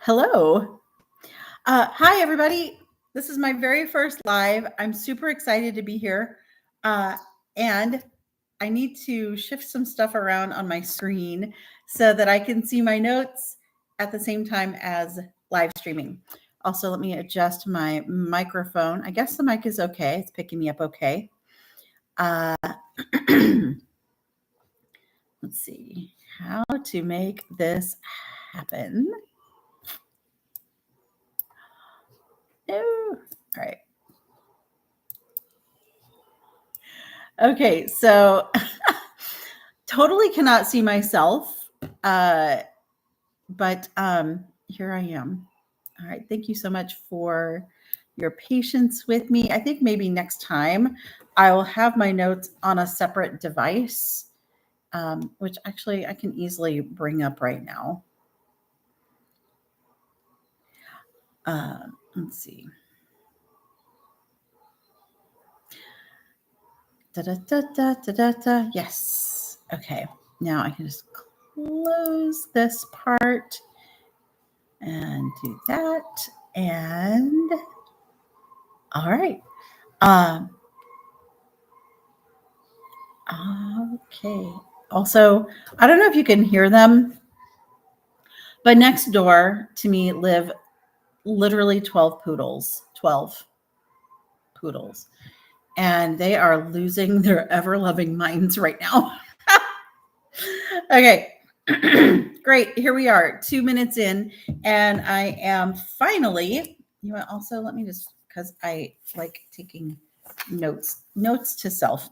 Hello. Hi, everybody. This is my very first live. I'm super excited to be here. And I need to shift some stuff around on my screen so that I can see my notes at the same time as live streaming. Also, let me adjust my microphone. I guess the mic is okay. It's picking me up okay. Let's see how to make this happen. Oh, all right. Okay, so totally cannot see myself, but here I am. All right, thank you so much for your patience with me. I think maybe next time I will have my notes on a separate device, which actually I can easily bring up right now. Let's see. Yes. Okay. Now I can just close this part and do that. And all right. Okay. Also, I don't know if you can hear them, but next door to me live literally 12 poodles. 12 poodles. And they are losing their ever loving minds right now. Okay. Great. Here we are, 2 minutes in, and I am finally, you know, also let me just, because I like taking notes to self.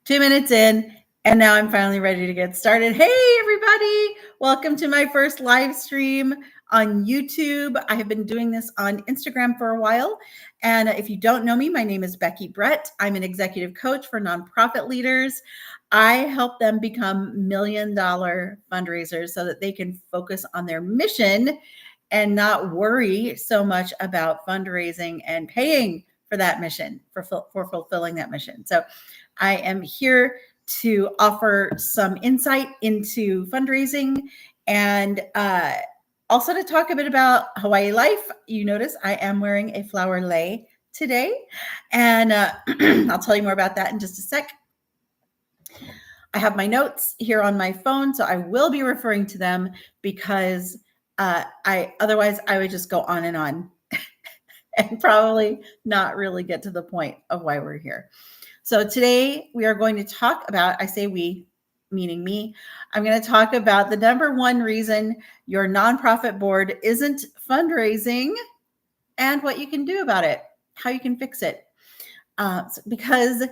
2 minutes in, and now I'm finally ready to get started. Hey, everybody. Welcome to my first live stream on YouTube. I have been doing this on Instagram for a while. And if you don't know me, my name is Becky Brett. I'm an executive coach for nonprofit leaders. I help them become $1 million fundraisers so that they can focus on their mission and not worry so much about fundraising and paying for that mission, for fulfilling that mission. So I am here to offer some insight into fundraising and also to talk a bit about Hawaii life. You notice I am wearing a flower lei today, and I'll tell you more about that in just a sec. I have my notes here on my phone, so I will be referring to them because otherwise I would just go on and probably not really get to the point of why we're here. So today we are going to talk about, I say we, meaning me, I'm going to talk about the number one reason your nonprofit board isn't fundraising and what you can do about it, how you can fix it. Because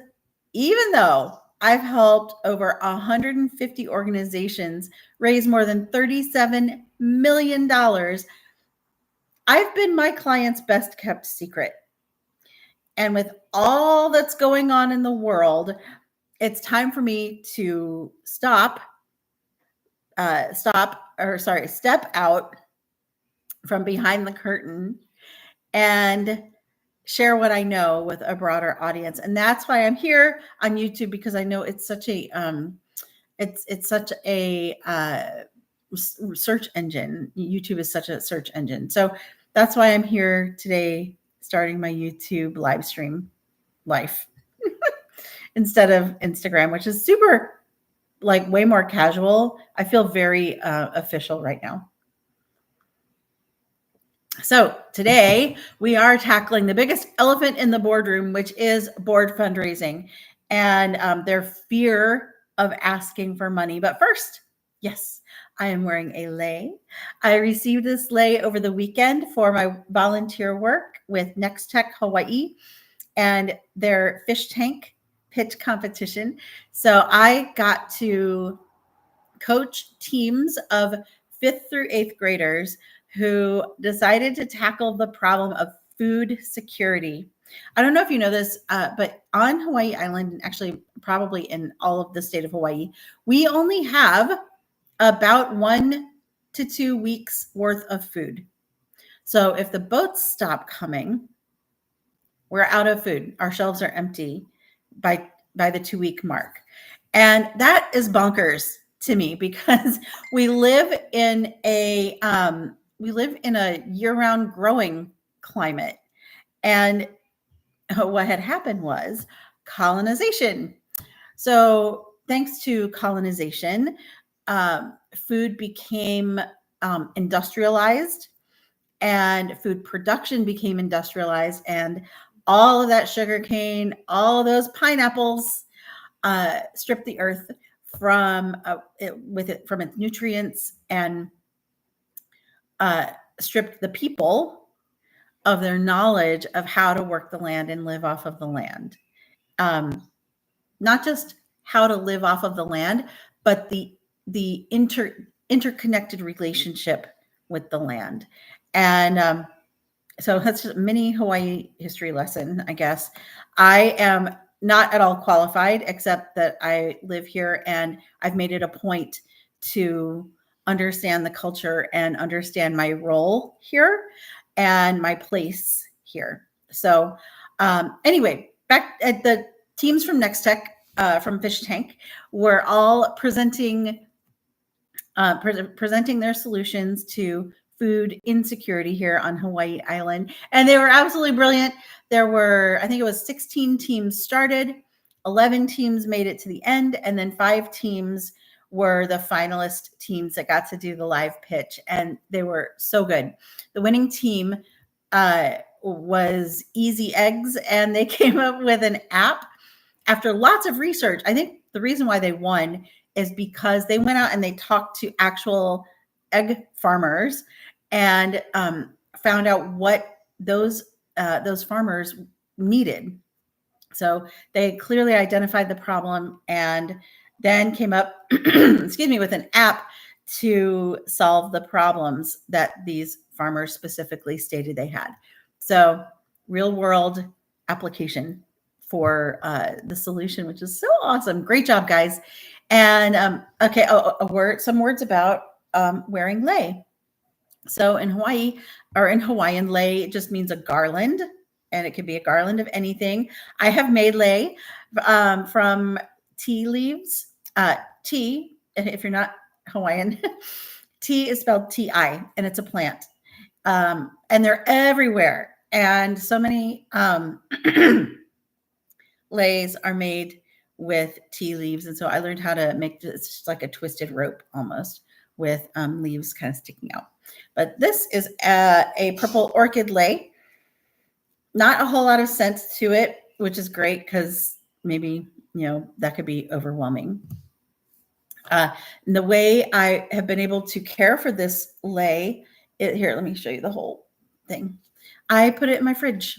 even though I've helped over 150 organizations raise more than $37 million, I've been my client's best kept secret. And with all that's going on in the world, it's time for me to step out from behind the curtain and share what I know with a broader audience. And that's why I'm here on YouTube, because I know it's such a search engine. YouTube is such a search engine. So that's why I'm here today, starting my YouTube live stream life instead of Instagram, which is super, like, way more casual. I feel very official right now. So today we are tackling the biggest elephant in the boardroom, which is board fundraising and their fear of asking for money. But first, yes, I am wearing a lei. I received this lei over the weekend for my volunteer work with Next Tech Hawaii and their fish tank pitch competition. So I got to coach teams of 5th through 8th graders who decided to tackle the problem of food security. I don't know if you know this, but on Hawaii Island, and actually probably in all of the state of Hawaii, we only have about 1 to 2 weeks worth of food. So if the boats stop coming, we're out of food. Our shelves are empty by the 2-week mark. And that is bonkers. to me because we live in a year-round growing climate. And what had happened was colonization. So thanks to colonization, food became industrialized, and food production became industrialized, and all of that sugar cane, all of those pineapples stripped the earth from from its nutrients, and stripped the people of their knowledge of how to work the land and live off of the land. Not just how to live off of the land, but the interconnected relationship with the land. And so that's just a mini Hawaii history lesson, I guess. I am not at all qualified, except that I live here and I've made it a point to understand the culture and understand my role here and my place here. So anyway, back at the teams from Next Tech, from Fish Tank, were all presenting their solutions to food insecurity here on Hawaii Island. And they were absolutely brilliant. There were, I think it was 16 teams started, 11 teams made it to the end, and then 5 teams were the finalist teams that got to do the live pitch. And they were so good. The winning team was Easy Eggs, and they came up with an app after lots of research. I think the reason why they won is because they went out and they talked to actual egg farmers and found out what those farmers needed. So they clearly identified the problem and then came up, excuse me, with an app to solve the problems that these farmers specifically stated they had. So real world application for the solution, which is so awesome. Great job, guys. And okay, some words about wearing lei. So in Hawaii, or in Hawaiian, lei just means a garland, and it can be a garland of anything. I have made lei from tea leaves. Tea, if you're not Hawaiian, tea is spelled T-I, and it's a plant. And they're everywhere. And so many leis are made with tea leaves. And so I learned how to make this just like a twisted rope almost, with leaves kind of sticking out. But this is a purple orchid lei. Not a whole lot of scent to it, which is great because maybe, that could be overwhelming. The way I have been able to care for this lei, here, let me show you the whole thing. I put it in my fridge,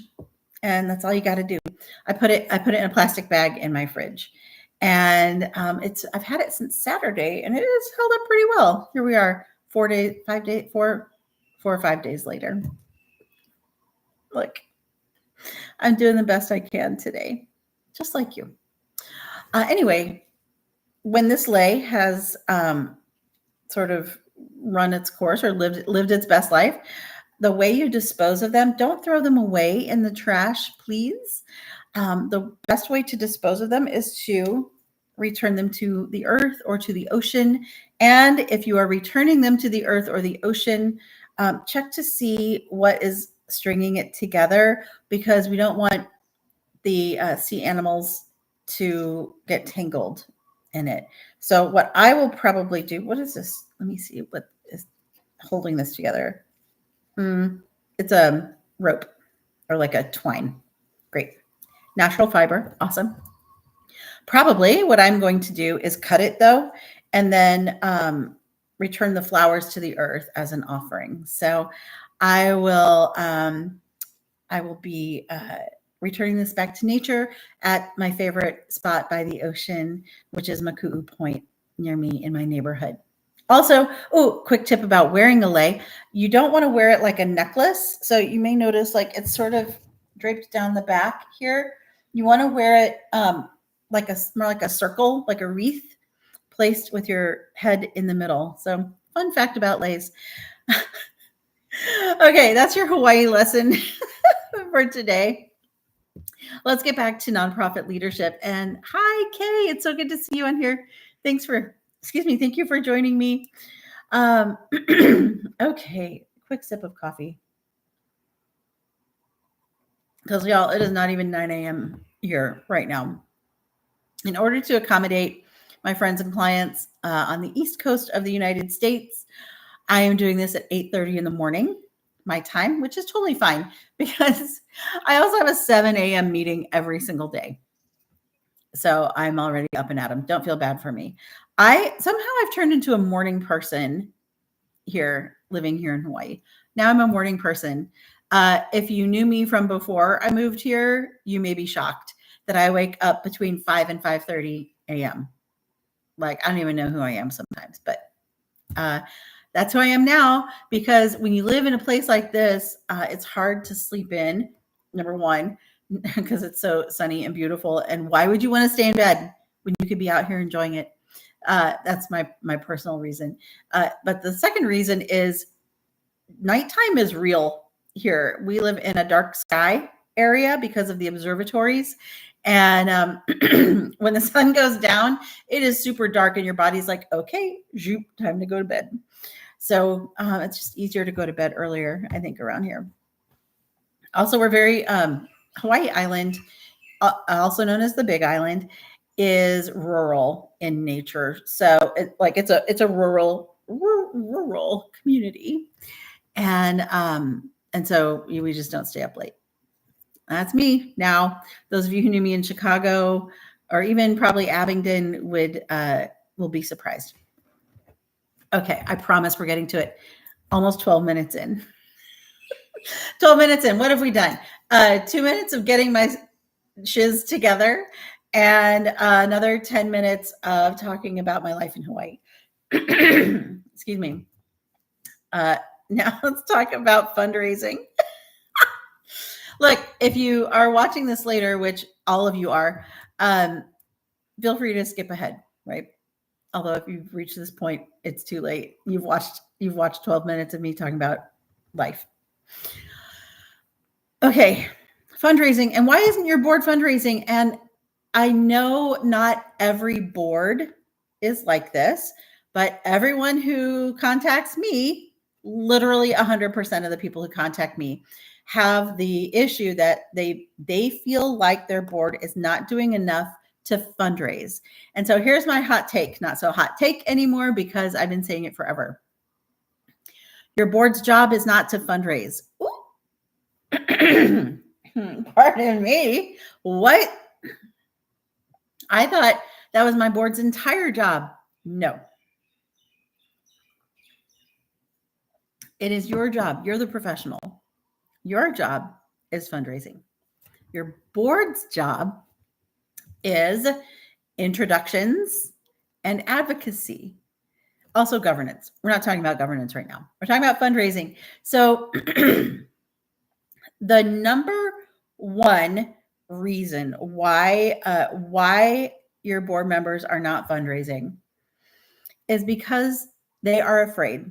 and that's all you got to do. I put it in a plastic bag in my fridge, and I've had it since Saturday, and it has held up pretty well. Here we are, 4 or 5 days later. Look, I'm doing the best I can today, just like you. Anyway, when this lei has sort of run its course or lived its best life, the way you dispose of them, don't throw them away in the trash, please. The best way to dispose of them is to return them to the earth or to the ocean. And if you are returning them to the earth or the ocean, check to see what is stringing it together, because we don't want the sea animals to get tangled in it. So what I will probably do, what is this? Let me see what is holding this together. It's a rope or like a twine. Great. Natural fiber. Awesome. Probably what I'm going to do is cut it though, and then return the flowers to the earth as an offering. So I will be returning this back to nature at my favorite spot by the ocean, which is Maku'u Point near me in my neighborhood. Also, quick tip about wearing a lei. You don't want to wear it like a necklace. So you may notice like it's sort of draped down the back here. You want to wear it more like a circle, like a wreath placed with your head in the middle. So fun fact about leis. Okay, that's your Hawaii lesson for today. Let's get back to nonprofit leadership. And hi, Kay. It's so good to see you on here. Thanks for Excuse me. Thank you for joining me. Okay, quick sip of coffee. Because, y'all, it is not even 9 a.m. here right now. In order to accommodate my friends and clients on the East Coast of the United States, I am doing this at 8:30 in the morning, my time, which is totally fine because I also have a 7 a.m. meeting every single day. So I'm already up and at 'em. Don't feel bad for me. I've turned into a morning person here, living here in Hawaii. Now I'm a morning person. If you knew me from before I moved here, you may be shocked that I wake up between 5 and 5:30 a.m. Like, I don't even know who I am sometimes, but that's who I am now, because when you live in a place like this, it's hard to sleep in, number one, because it's so sunny and beautiful. And why would you want to stay in bed when you could be out here enjoying it? That's my personal reason. But the second reason is nighttime is real here. We live in a dark sky area because of the observatories. And when the sun goes down, it is super dark and your body's like, okay, zoop, time to go to bed. So it's just easier to go to bed earlier, I think, around here. Also, we're very Hawaii Island, also known as the Big Island, is rural in nature. So it's a rural community, and so we just don't stay up late. That's me. Now, those of you who knew me in Chicago or even probably Abingdon will be surprised. Okay, I promise we're getting to it. Almost 12 minutes in. 12 minutes in. What have we done? 2 minutes of getting my shiz together and another 10 minutes of talking about my life in Hawaii. Excuse me. Now let's talk about fundraising. Look, if you are watching this later, which all of you are, feel free to skip ahead, right? Although if you've reached this point, it's too late. You've watched 12 minutes of me talking about life. Okay, fundraising. And why isn't your board fundraising? And I know not every board is like this, but everyone who contacts me, literally 100% of the people who contact me, have the issue that they feel like their board is not doing enough to fundraise. And so here's my hot take, not so hot take anymore because I've been saying it forever. Your board's job is not to fundraise. Pardon me. What? I thought that was my board's entire job. No. It is your job. You're the professional. Your job is fundraising. Your board's job is introductions and advocacy. Also governance. We're not talking about governance right now. We're talking about fundraising. So the number one reason why your board members are not fundraising is because they are afraid.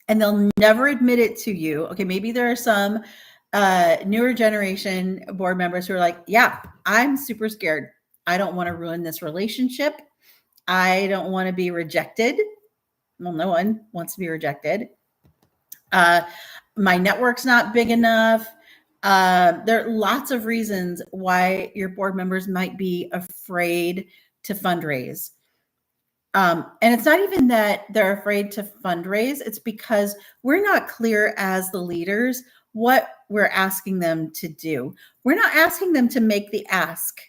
And they'll never admit it to you. Okay, maybe there are some newer generation board members who are like, yeah, I'm super scared. I don't want to ruin this relationship. I don't want to be rejected. Well, no one wants to be rejected. My network's not big enough. There are lots of reasons why your board members might be afraid to fundraise. And it's not even that they're afraid to fundraise. It's because we're not clear as the leaders what we're asking them to do. We're not asking them to make the ask.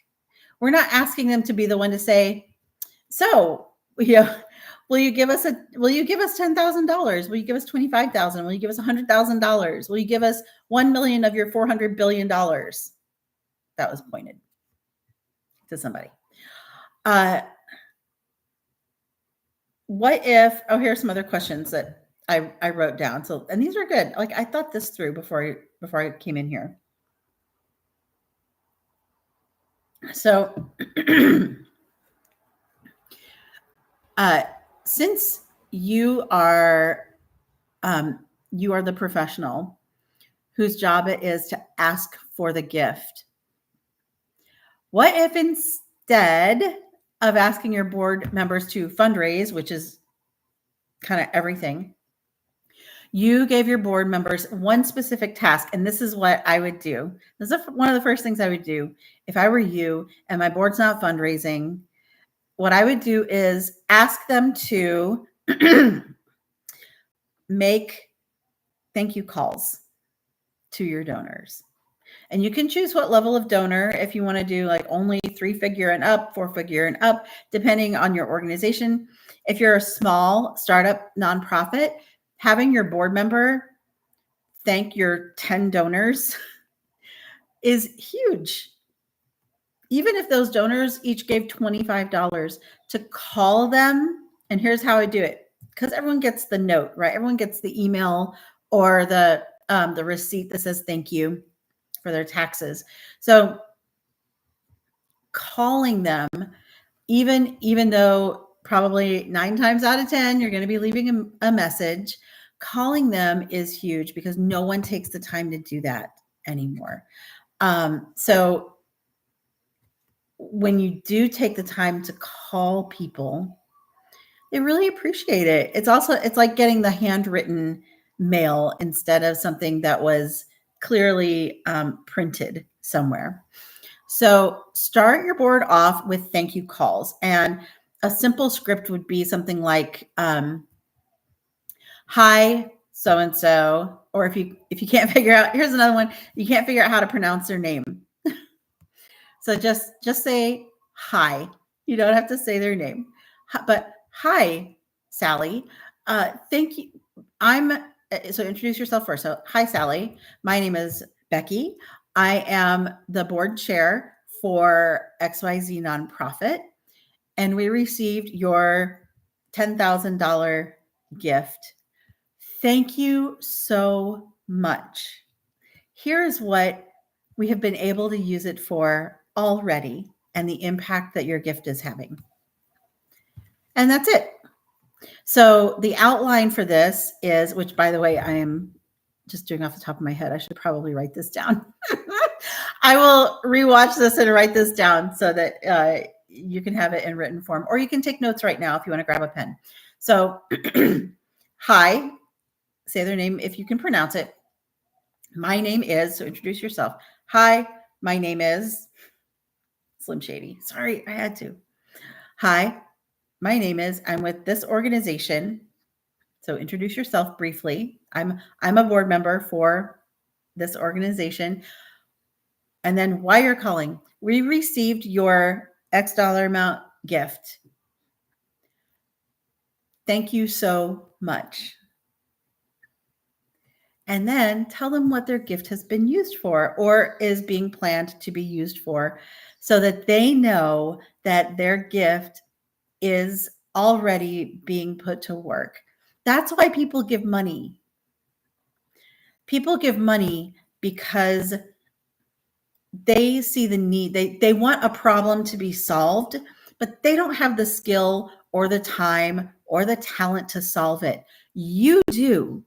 We're not asking them to be the one to say, so, will you give us $10,000? Will you give us $25,000? Will you give us $100,000? Will you give us 1 million of your $400 billion? That was pointed to somebody. What if, here's some other questions that I wrote down. So, and these are good. Like, I thought this through before I came in here. So, since you are the professional whose job it is to ask for the gift, what if instead of asking your board members to fundraise, which is kind of everything, you gave your board members one specific task. And this is what I would do. This is one of the first things I would do if I were you and my board's not fundraising. What I would do is ask them to make thank you calls to your donors. And you can choose what level of donor, if you want to do like only 3-figure and up, 4-figure and up, depending on your organization. If you're a small startup nonprofit, having your board member thank your 10 donors is huge. Even if those donors each gave $25, to call them, and here's how I do it, because everyone gets the note, right? Everyone gets the email or the receipt that says thank you for their taxes. So calling them, even though probably 9 times out of 10 you're going to be leaving a message, calling them is huge because no one takes the time to do that anymore. So when you do take the time to call people, they really appreciate it. It's like getting the handwritten mail instead of something that was clearly printed somewhere. So start your board off with thank you calls, and a simple script would be something like, hi, so-and-so, or if you can't figure out, here's another one, you can't figure out how to pronounce their name. So just say hi. You don't have to say their name, but hi, Sally. Thank you. So introduce yourself first. So hi, Sally. My name is Becky. I am the board chair for XYZ nonprofit, and we received your $10,000 gift. Thank you so much. Here is what we have been able to use it for already and the impact that your gift is having. And that's it. So the outline for this is, which by the way, I am just doing off the top of my head. I should probably write this down. I will rewatch this and write this down so that you can have it in written form, or you can take notes right now if you want to grab a pen. So hi, say their name if you can pronounce it. My name is, so introduce yourself. Hi, my name is Slim Shady. Sorry, I had to. Hi, my name is, I'm with this organization. So introduce yourself briefly. I'm a board member for this organization. And then why you're calling. We received your X dollar amount gift. Thank you so much. And then tell them what their gift has been used for or is being planned to be used for, so that they know that their gift is already being put to work. That's why people give money. People give money because they see the need. They want a problem to be solved, but they don't have the skill or the time or the talent to solve it. You do.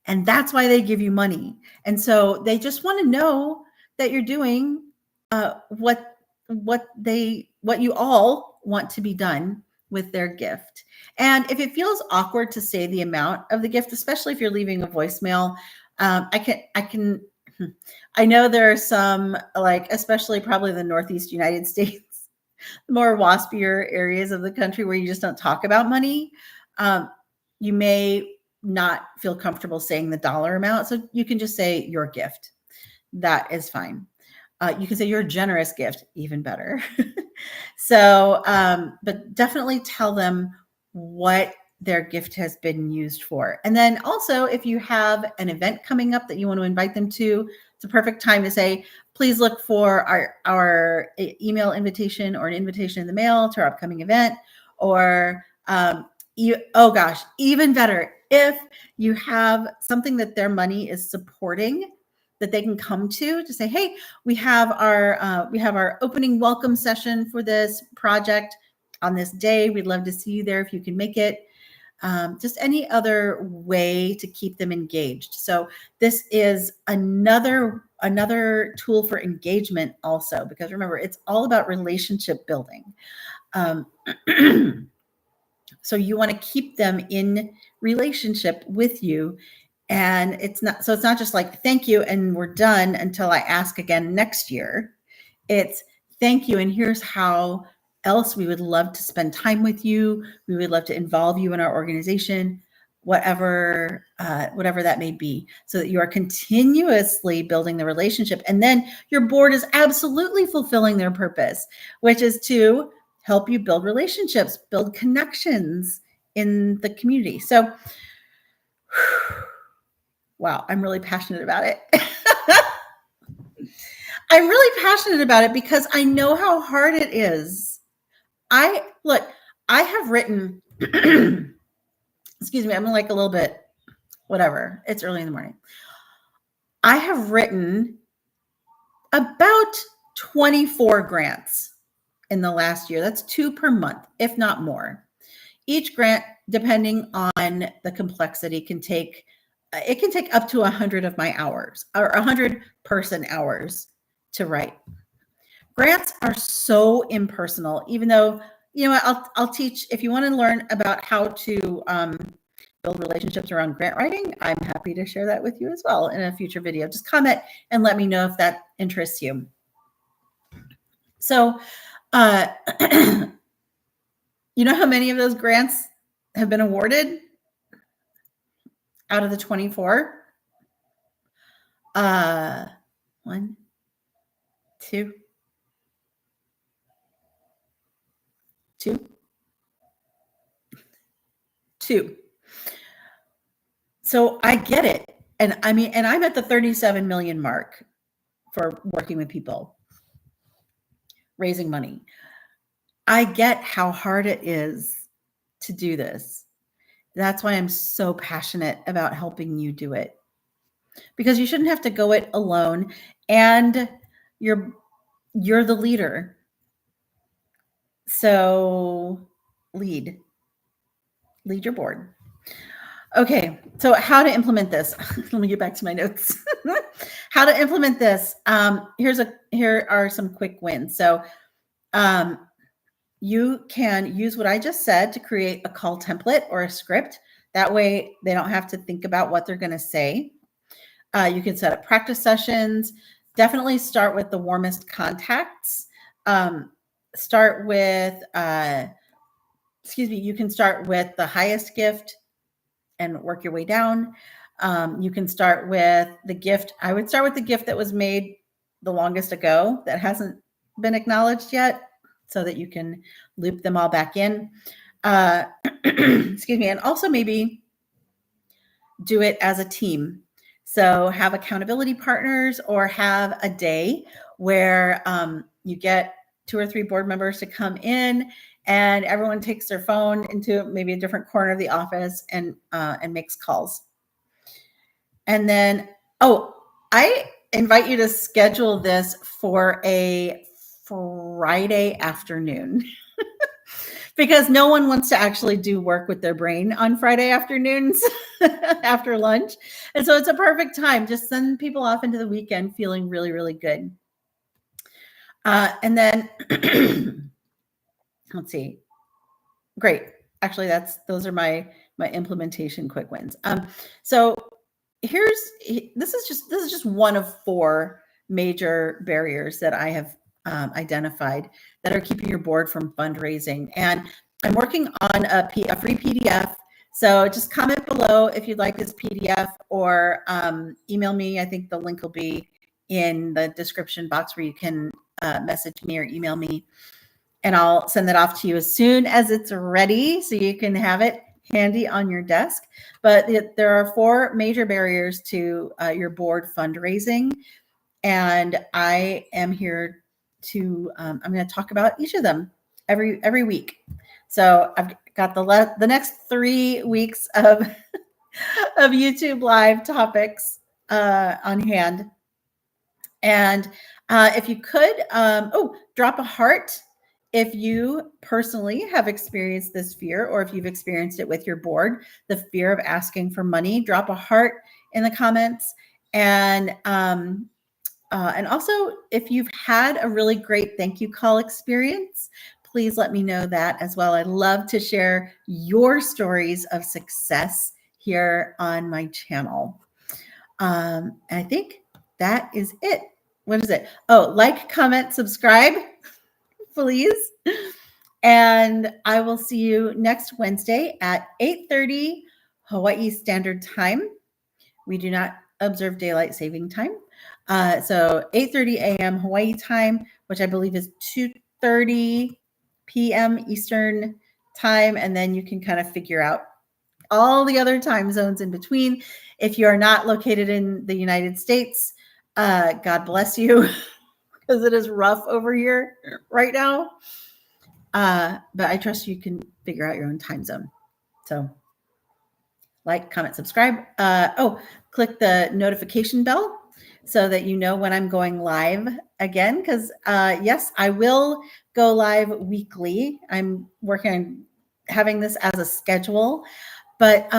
And that's why they give you money. And so they just want to know that you're doing what you all want to be done with their gift. And if it feels awkward to say the amount of the gift, especially if you're leaving a voicemail, I know there are some, like, especially probably the Northeast United States, more waspier areas of the country where you just don't talk about money. You may not feel comfortable saying the dollar amount. So you can just say your gift. That is fine. You can say your generous gift, even better. So, but definitely tell them what their gift has been used for. And then also, if you have an event coming up that you want to invite them to, it's a perfect time to say, please look for our email invitation or an invitation in the mail to our upcoming event. Or, oh gosh, even better, if you have something that their money is supporting that they can come to say, hey, we have our opening welcome session for this project on this day. We'd love to see you there if you can make it. Just any other way to keep them engaged. So this is another tool for engagement also, because remember, it's all about relationship building. So you want to keep them in relationship with you. And it's not just like, thank you, and we're done until I ask again next year. It's thank you, and here's how else we would love to spend time with you. We would love to involve you in our organization, whatever that may be, so that you are continuously building the relationship. And then your board is absolutely fulfilling their purpose, which is to help you build relationships, build connections in the community. So, wow, I'm really passionate about it. I'm really passionate about it because I know how hard it is. I have written, excuse me, I'm like a little bit, whatever. It's early in the morning. I have written about 24 grants in the last year. That's 2 per month, if not more. Each grant, depending on the complexity, can take up to 100 of my hours, or 100 person hours to write. Grants are so impersonal, even though, I'll teach, if you want to learn about how to build relationships around grant writing, I'm happy to share that with you as well in a future video. Just comment and let me know if that interests you. So, you know how many of those grants have been awarded out of the 24? 1, 2, 2, 2. So I get it. And I mean, and I'm at the 37 million mark for working with people, raising money. I get how hard it is to do this. That's why I'm so passionate about helping you do it, because you shouldn't have to go it alone, and you're the leader. So lead your board. Okay, so how to implement this? Let me get back to my notes. How to implement this? Here are some quick wins. So you can use what I just said to create a call template or a script. That way they don't have to think about what they're going to say. You can set up practice sessions. Definitely start with the warmest contacts. Start with, you can start with the highest gift and work your way down. You can start with the gift. I would start with the gift that was made the longest ago, that hasn't been acknowledged yet, so that you can loop them all back in. And also maybe do it as a team. So have accountability partners, or have a day where you get 2 or 3 board members to come in, and everyone takes their phone into maybe a different corner of the office and makes calls. And then, I invite you to schedule this for a Friday afternoon. Because no one wants to actually do work with their brain on Friday afternoons after lunch. And so it's a perfect time. Just send people off into the weekend feeling really, really good. And then, let's see. Great. Actually, those are my implementation quick wins. So this is just one of 4 major barriers that I have identified that are keeping your board from fundraising. And I'm working on a free PDF. So just comment below if you'd like this PDF, or email me. I think the link will be in the description box where you can message me or email me, and I'll send that off to you as soon as it's ready, so you can have it handy on your desk. But there are 4 major barriers to your board fundraising, and I am here to I'm going to talk about each of them every week. So I've got the next 3 weeks of YouTube live topics on hand. And if you could, drop a heart if you personally have experienced this fear, or if you've experienced it with your board, the fear of asking for money. Drop a heart in the comments. And also, if you've had a really great thank you call experience, please let me know that as well. I'd love to share your stories of success here on my channel. I think that is it. What is it? Oh, like, comment, subscribe, please. And I will see you next Wednesday at 8:30 Hawaii Standard Time. We do not observe daylight saving time. So 8:30 a.m. Hawaii time, which I believe is 2:30 p.m. Eastern time. And then you can kind of figure out all the other time zones in between. If you are not located in the United States, God bless you, because it is rough over here right now. But I trust you can figure out your own time zone. So like, comment, subscribe. Click the notification bell so that you know when I'm going live again. Because yes, I will go live weekly. I'm working on having this as a schedule. But,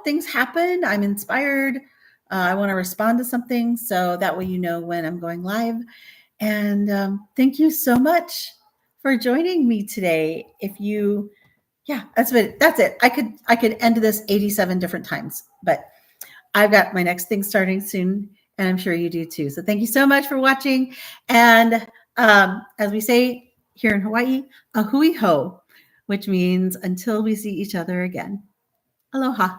things happen. I'm inspired. I want to respond to something. So that way you know when I'm going live. And thank you so much for joining me today. That's it. I could end this 87 different times, but I've got my next thing starting soon, and I'm sure you do too. So thank you so much for watching. And as we say here in Hawaii, a hui ho, which means until we see each other again. Aloha.